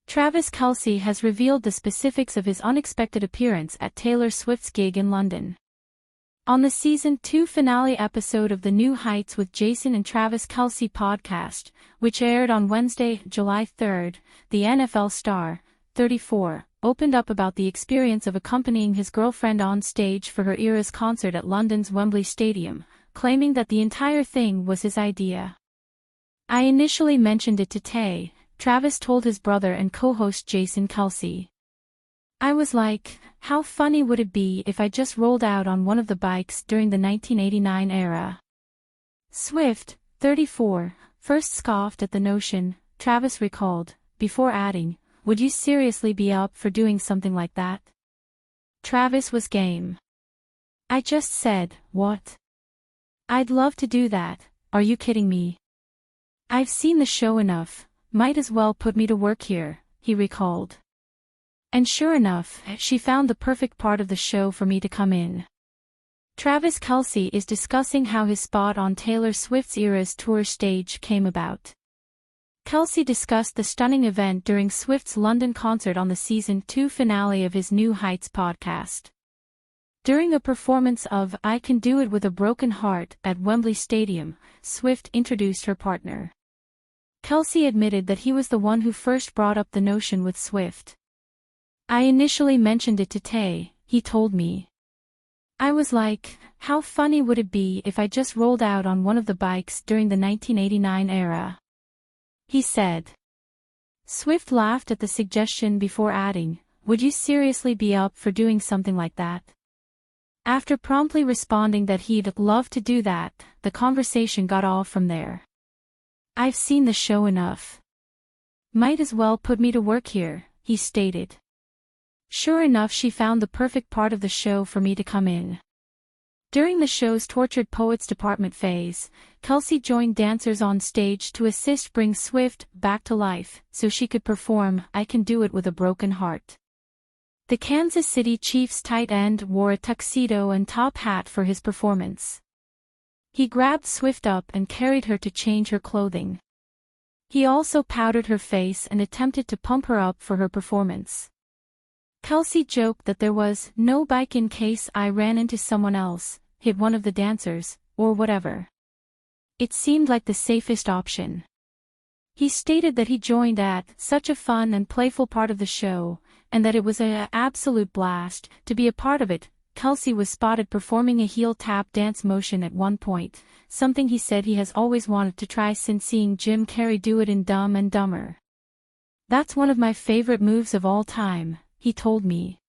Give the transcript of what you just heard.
Travis Kelce has revealed the specifics of his unexpected appearance at Taylor Swift's gig in London. On the Season 2 finale episode of the New Heights with Jason and Travis Kelce podcast, which aired on Wednesday, July 3, the NFL star, 34, opened up about the experience of accompanying his girlfriend on stage for her era's concert at London's Wembley Stadium, claiming that the entire thing was his idea. "I initially mentioned it to Tay," Travis told his brother and co-host Jason Kelce. "I was like, how funny would it be if I just rolled out on one of the bikes during the 1989 era?" Swift, 34, first scoffed at the notion, Travis recalled, before adding, "Would you seriously be up for doing something like that?" Travis was game. "I just said, what? I'd love to do that, are you kidding me? I've seen the show enough, might as well put me to work here," he recalled. "And sure enough, she found the perfect part of the show for me to come in." Travis Kelce is discussing how his spot on Taylor Swift's Eras tour stage came about. Kelce discussed the stunning event during Swift's London concert on the Season 2 finale of his New Heights podcast. During a performance of "I Can Do It With a Broken Heart" at Wembley Stadium, Swift introduced her partner. Kelce admitted that he was the one who first brought up the notion with Swift. "I initially mentioned it to Tay," he told me. "I was like, how funny would it be if I just rolled out on one of the bikes during the 1989 era?" he said. Swift laughed at the suggestion before adding, "Would you seriously be up for doing something like that?" After promptly responding that he'd love to do that, the conversation got off from there. "I've seen the show enough. Might as well put me to work here," he stated. Sure enough, she found the perfect part of the show for me to come in. During the show's Tortured Poets Department phase, Kelce joined dancers on stage to assist bring Swift back to life so she could perform "I Can Do It With a Broken Heart." The Kansas City Chiefs tight end wore a tuxedo and top hat for his performance. He grabbed Swift up and carried her to change her clothing. He also powdered her face and attempted to pump her up for her performance. Kelce joked that there was no bike in case I ran into someone else, hit one of the dancers, or whatever. It seemed like the safest option. He stated that he joined at such a fun and playful part of the show, and that it was an absolute blast to be a part of it. Kelce was spotted performing a heel tap dance motion at one point, something he said he has always wanted to try since seeing Jim Carrey do it in Dumb and Dumber. "That's one of my favorite moves of all time," he told me.